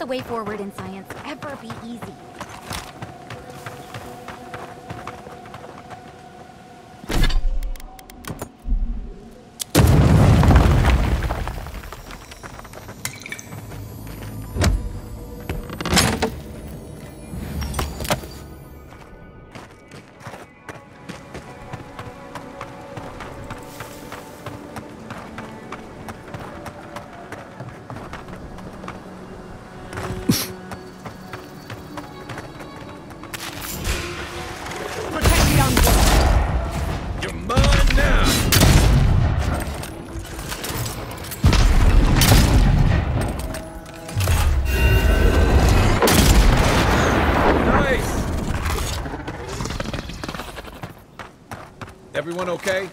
the way forward in science ever be easy? Everyone okay?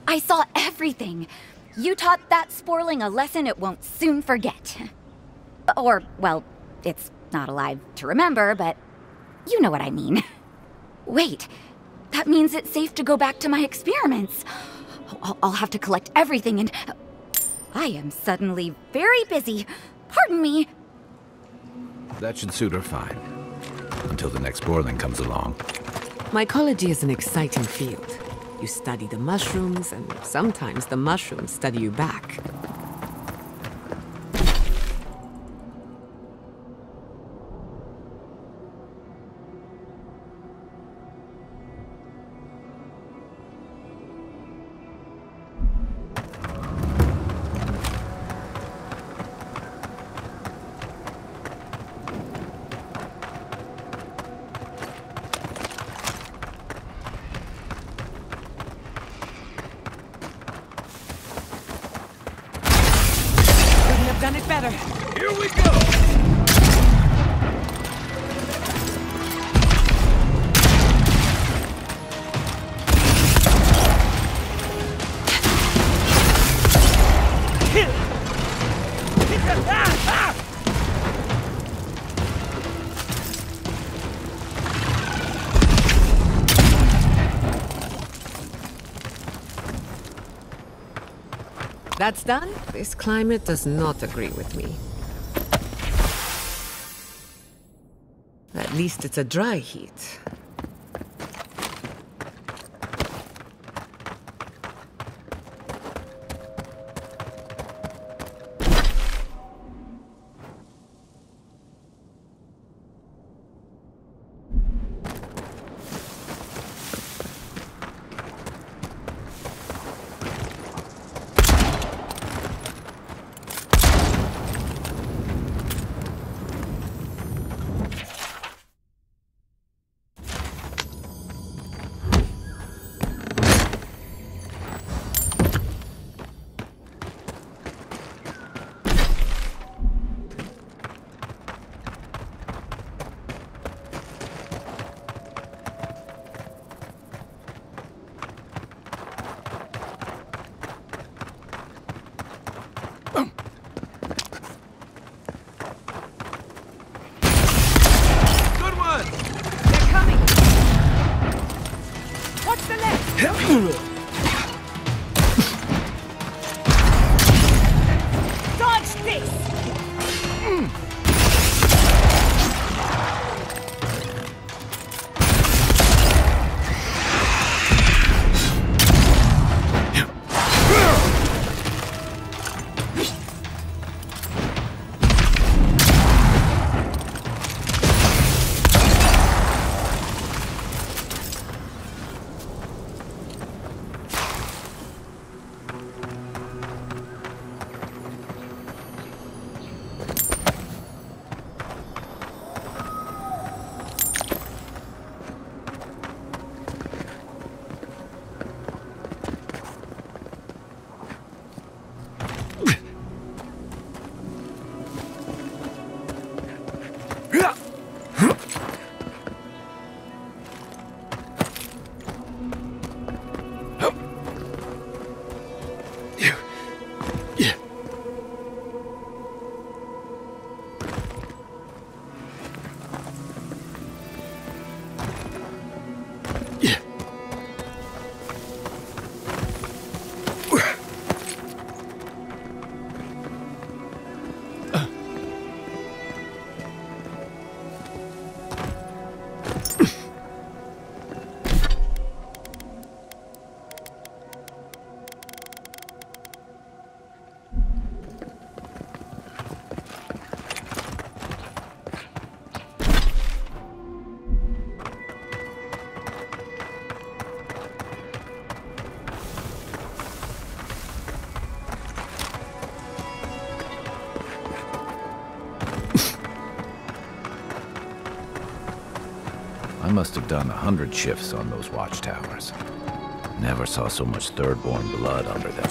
I saw everything. You taught that sporling a lesson it won't soon forget. Or, well, it's not alive to remember, but you know what I mean. Wait, that means it's safe to go back to my experiments. I'll have to collect everything and... I am suddenly very busy. Pardon me. That should suit her fine. Until the next Borling comes along. Mycology is an exciting field. You study the mushrooms, and sometimes the mushrooms study you back. Done it better. Here we go! That's done? This climate does not agree with me. At least it's a dry heat. Dodge this! must have done 100 shifts on those watchtowers. Never saw so much third-born blood under them.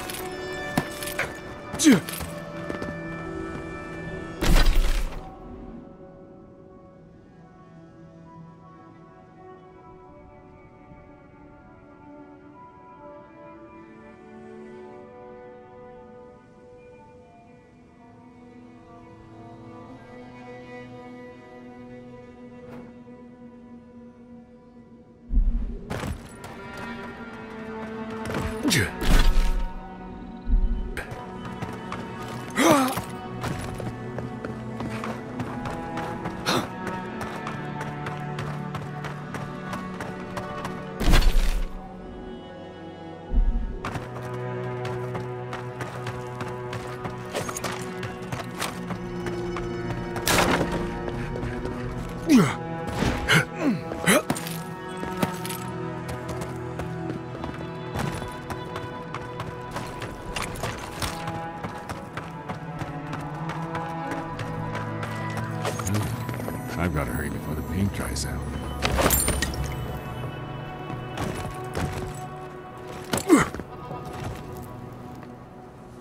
I've got to hurry before the paint dries out.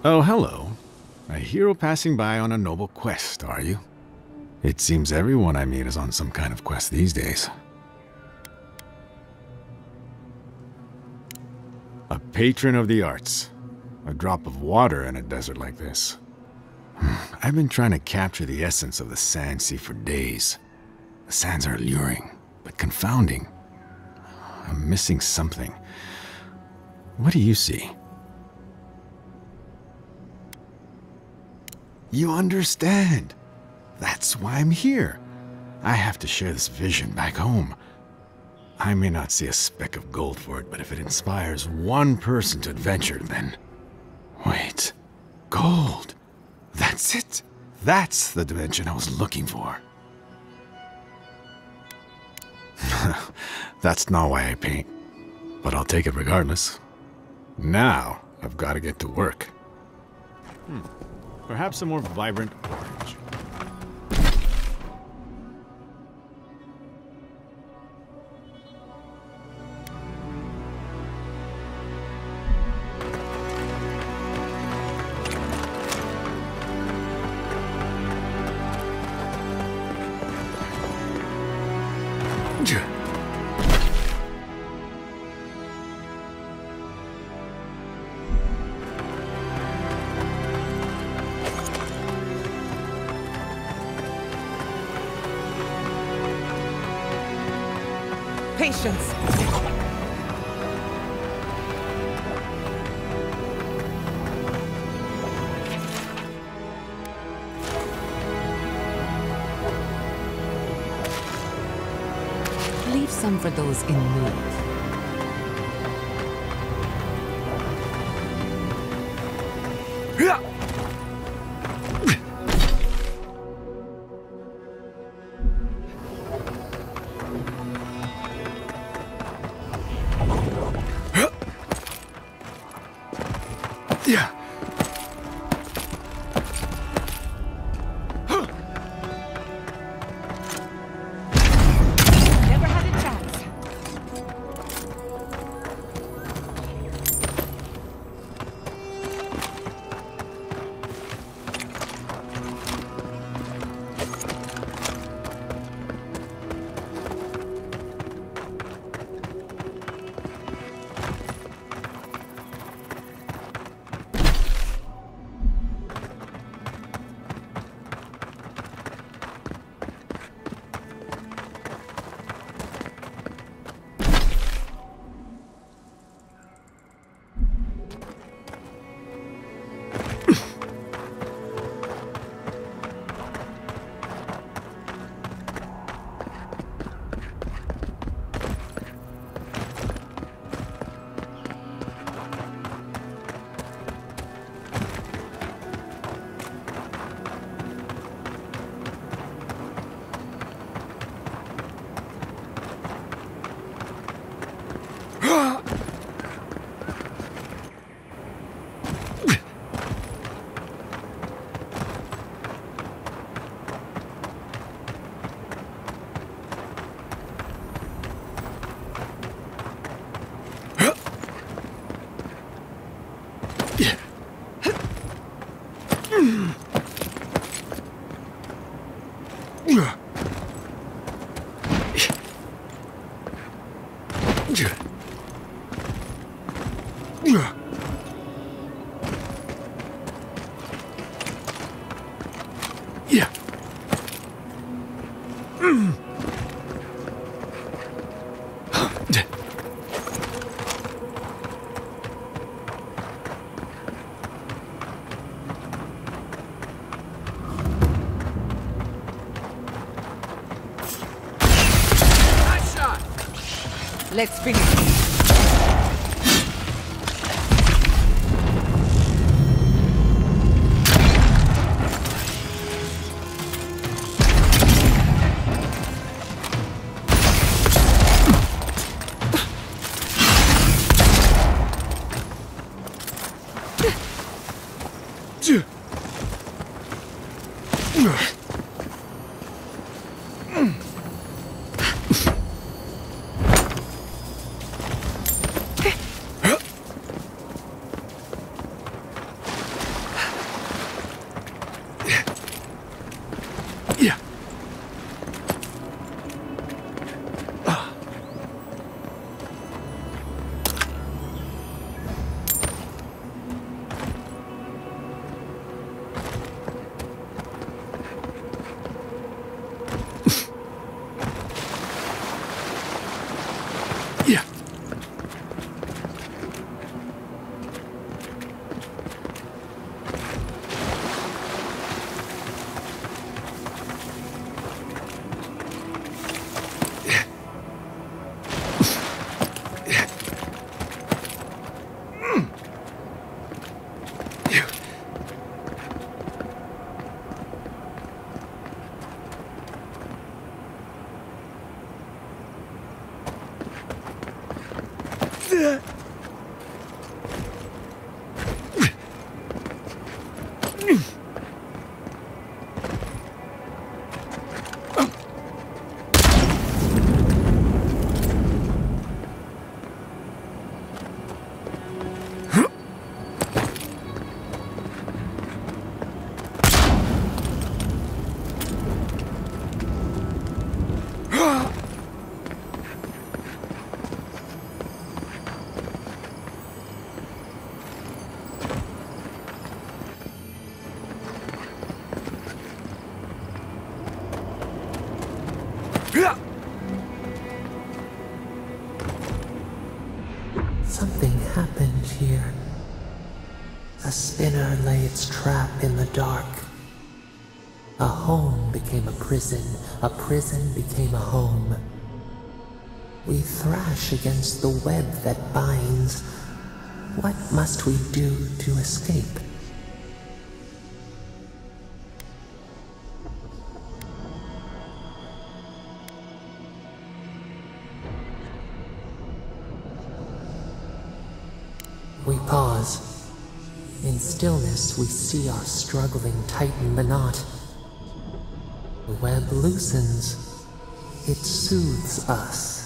Oh, hello. A hero passing by on a noble quest, are you? It seems everyone I meet is on some kind of quest these days. A patron of the arts. A drop of water in a desert like this. I've been trying to capture the essence of the sand sea for days. The sands are alluring, but confounding. I'm missing something. What do you see? You understand. That's why I'm here. I have to share this vision back home. I may not see a speck of gold for it, but if it inspires one person to adventure, then... Wait. Gold. That's it. That's the dimension I was looking for. That's not why I paint, but I'll take it regardless. Now, I've got to get to work. Perhaps a more vibrant orange. Patience. Leave some for those in need. Yeah. Never had a chance. Let's finish. Something happened here. A spinner lay its trap in the dark. A home became a prison became a home. We thrash against the web that binds. What must we do to escape? We pause. In stillness, we see our struggling tighten the knot. The web loosens. It soothes us.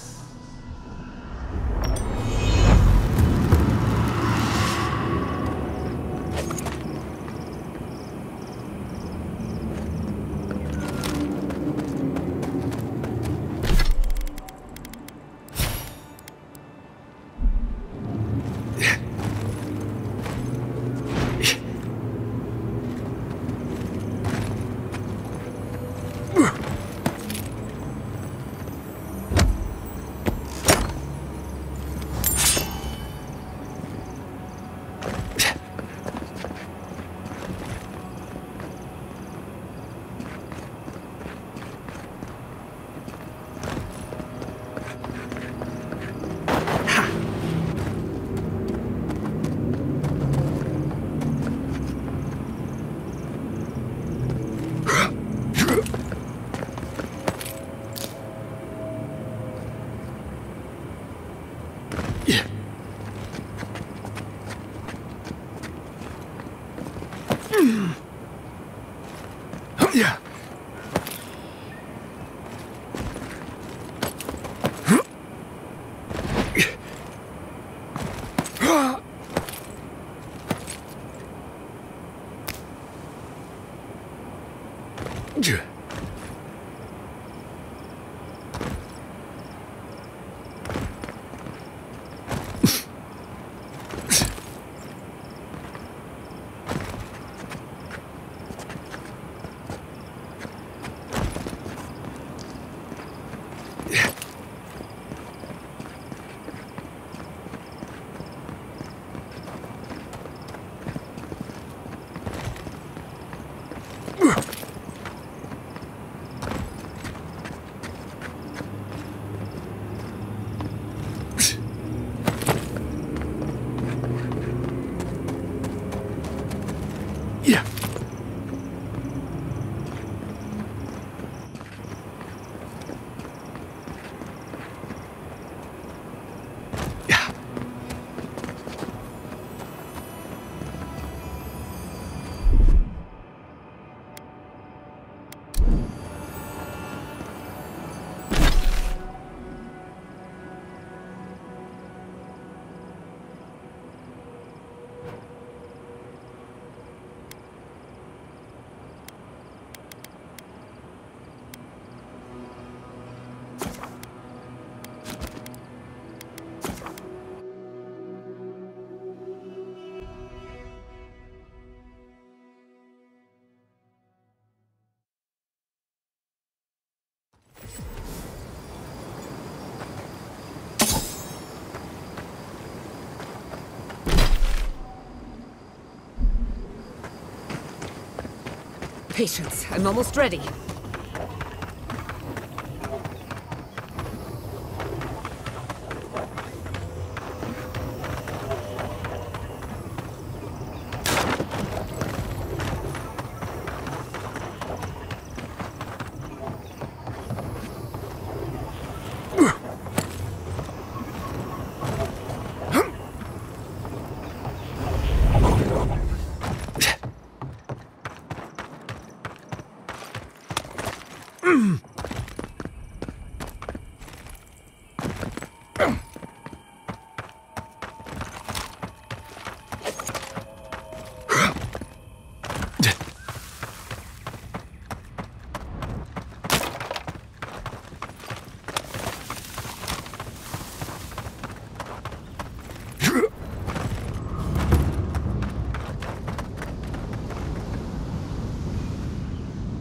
Patience, I'm almost ready.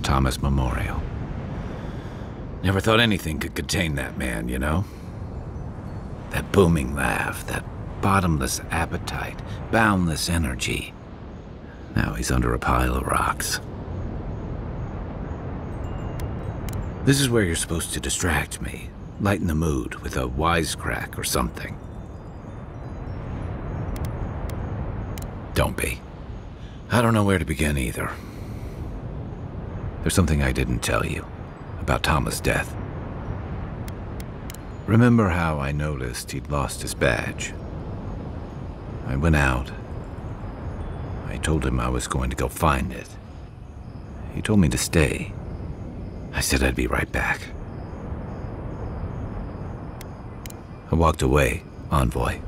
Thomas Memorial. Never thought anything could contain that man, you know? That booming laugh, that bottomless appetite, boundless energy. Now he's under a pile of rocks. This is where you're supposed to distract me, lighten the mood with a wisecrack or something. Don't be. I don't know where to begin either. There's something I didn't tell you about Thomas' death. Remember how I noticed he'd lost his badge? I went out. I told him I was going to go find it. He told me to stay. I said I'd be right back. I walked away, Envoy,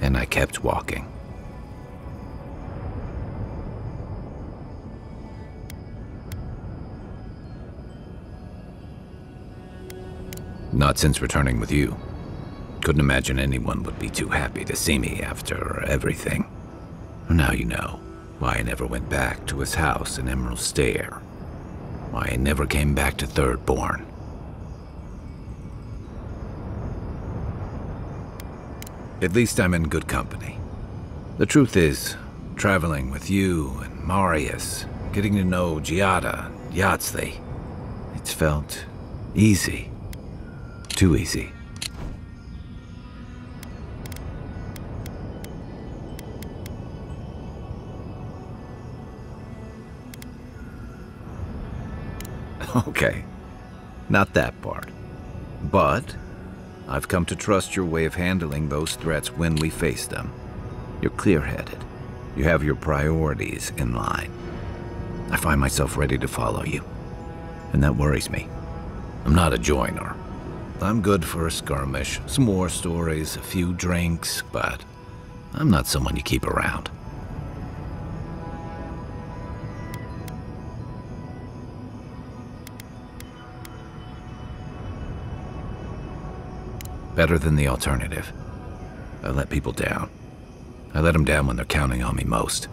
and I kept walking. Not since returning with you. Couldn't imagine anyone would be too happy to see me after everything. Now you know why I never went back to his house in Emerald Stair. Why I never came back to Thirdborn. At least I'm in good company. The truth is, traveling with you and Marius, getting to know Giada, Yatsley, it's felt easy. Too easy. Okay, not that part. But I've come to trust your way of handling those threats when we face them. You're clear-headed. You have your priorities in line. I find myself ready to follow you, and that worries me. I'm not a joiner. I'm good for a skirmish, some war stories, a few drinks, but I'm not someone you keep around. Better than the alternative. I let people down. I let them down when they're counting on me most.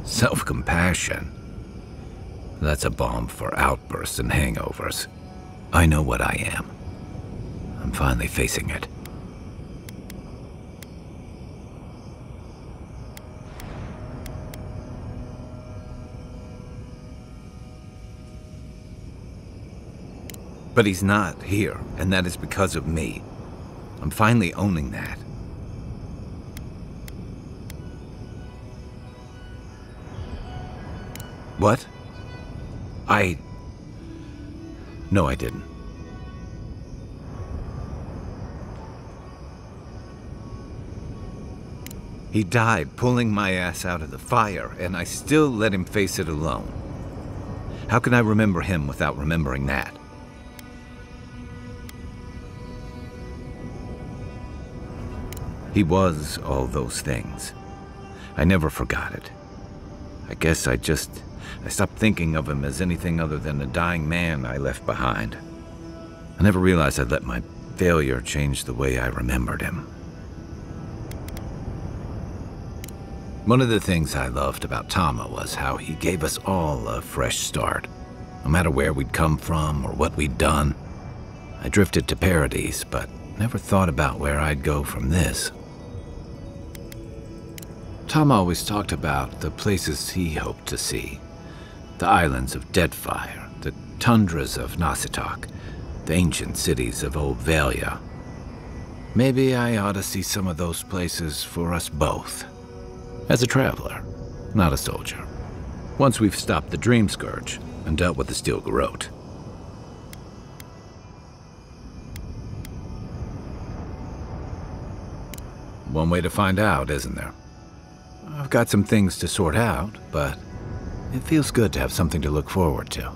Self-compassion. That's a balm for outbursts and hangovers. I know what I am. I'm finally facing it. But he's not here, and that is because of me. I'm finally owning that. What? No, I didn't. He died pulling my ass out of the fire, and I still let him face it alone. How can I remember him without remembering that? He was all those things. I never forgot it. I guess I stopped thinking of him as anything other than a dying man I left behind. I never realized I'd let my failure change the way I remembered him. One of the things I loved about Tama was how he gave us all a fresh start. No matter where we'd come from or what we'd done. I drifted to Paradise, but never thought about where I'd go from this. Tom always talked about the places he hoped to see. The islands of Deadfire, the tundras of Nasitok, the ancient cities of Old Valia. Maybe I ought to see some of those places for us both. As a traveler, not a soldier. Once we've stopped the Dream Scourge and dealt with the Steel Garrote. One way to find out, isn't there? I've got some things to sort out, but it feels good to have something to look forward to.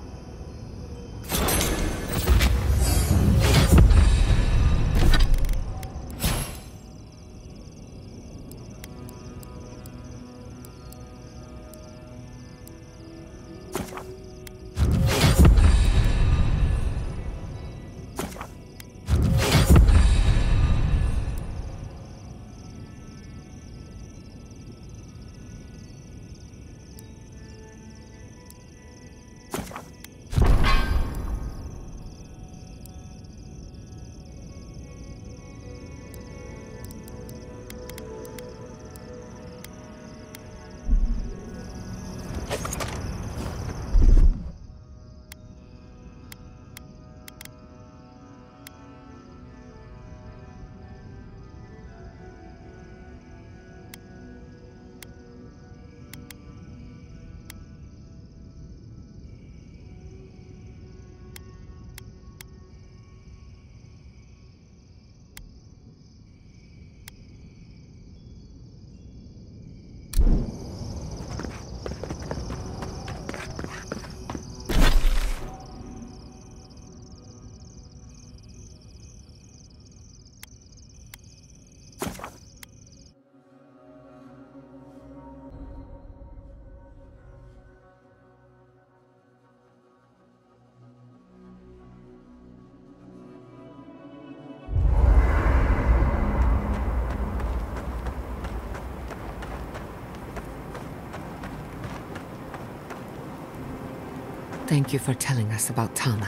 Thank you for telling us about Tama.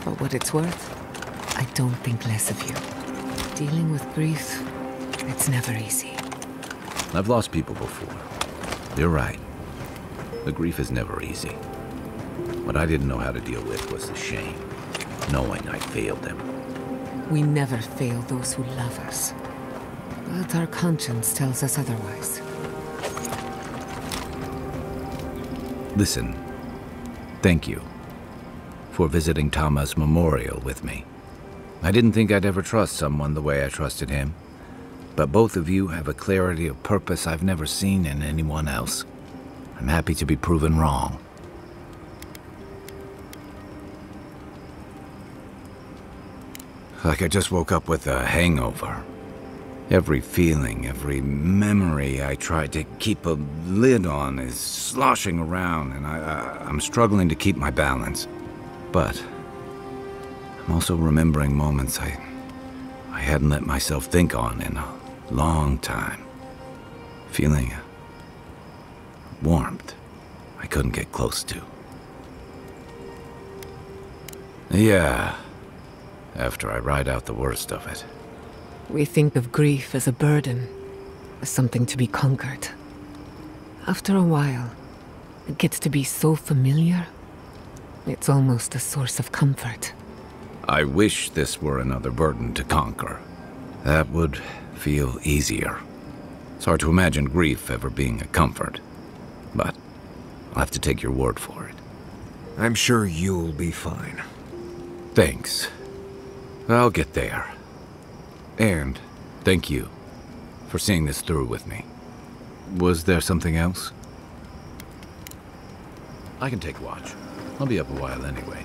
For what it's worth, I don't think less of you. Dealing with grief, it's never easy. I've lost people before. You're right. The grief is never easy. What I didn't know how to deal with was the shame, knowing I failed them. We never fail those who love us. But our conscience tells us otherwise. Listen, thank you for visiting Tama's memorial with me. I didn't think I'd ever trust someone the way I trusted him, but both of you have a clarity of purpose I've never seen in anyone else. I'm happy to be proven wrong. Like I just woke up with a hangover. Every feeling, every memory I tried to keep a lid on is sloshing around, and I'm struggling to keep my balance. But I'm also remembering moments I hadn't let myself think on in a long time. Feeling warmth I couldn't get close to. Yeah, after I ride out the worst of it. We think of grief as a burden, as something to be conquered. After a while, it gets to be so familiar, it's almost a source of comfort. I wish this were another burden to conquer. That would feel easier. It's hard to imagine grief ever being a comfort, but I'll have to take your word for it. I'm sure you'll be fine. Thanks. I'll get there. And thank you for seeing this through with me. Was there something else? I can take watch. I'll be up a while anyway.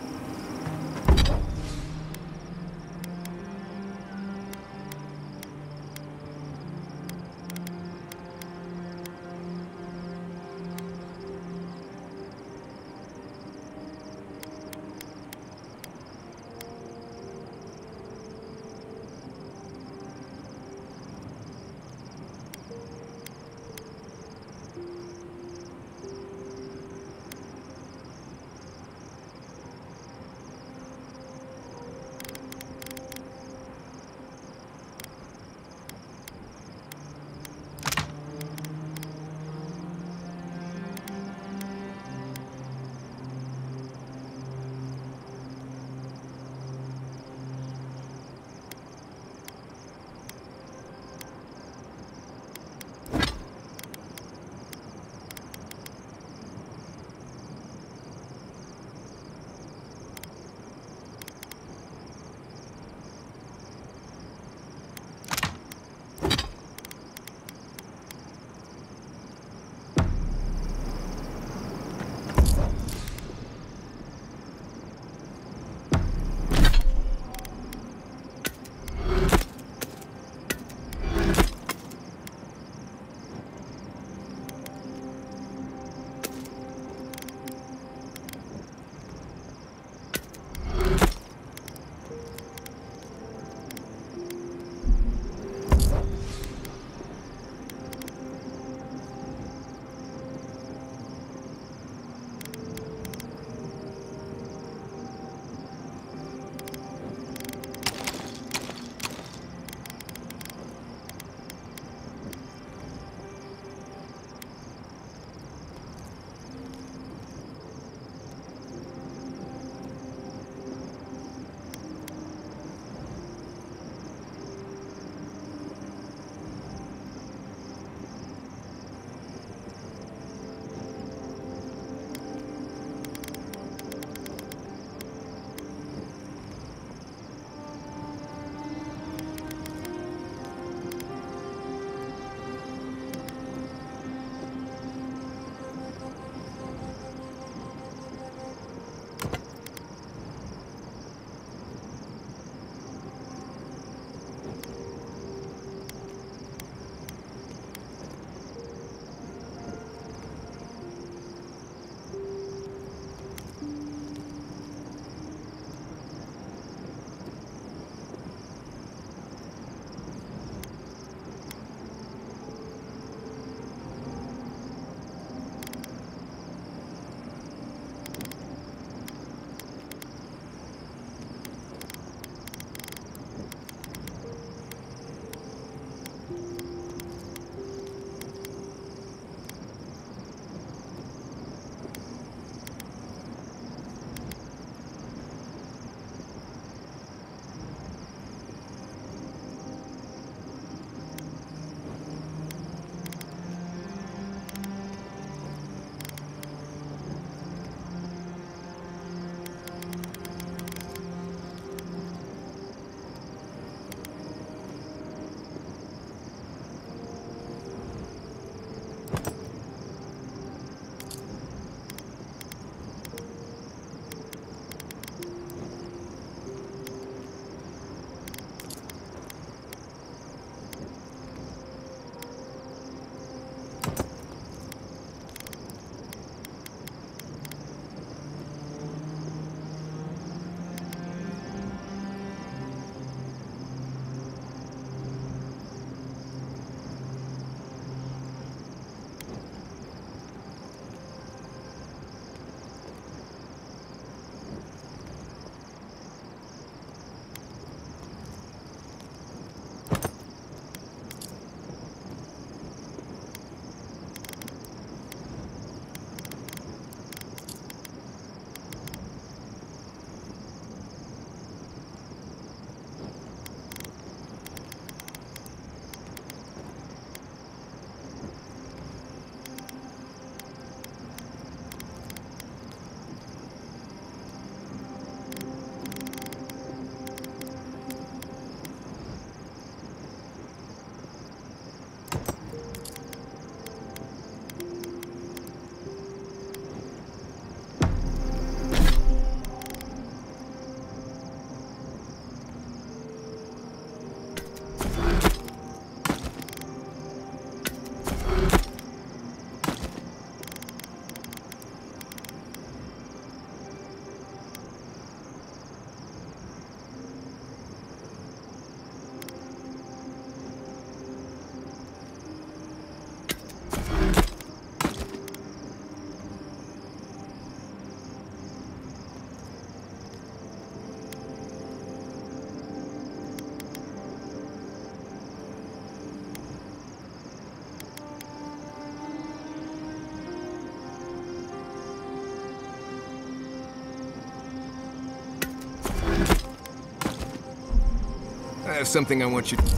have something I want you to...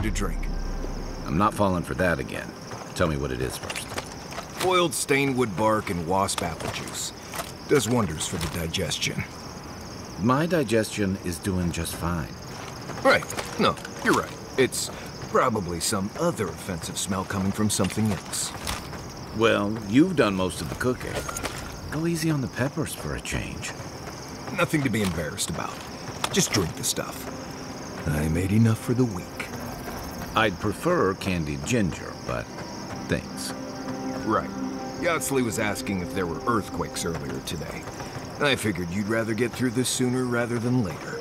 to drink. I'm not falling for that again. Tell me what it is first. Boiled stainwood bark and wasp apple juice. Does wonders for the digestion. My digestion is doing just fine. Right. No, you're right. It's probably some other offensive smell coming from something else. Well, you've done most of the cooking. Go easy on the peppers for a change. Nothing to be embarrassed about. Just drink the stuff. I made enough for the week. I'd prefer candied ginger, but thanks. Right. Yatsley was asking if there were earthquakes earlier today. I figured you'd rather get through this sooner rather than later.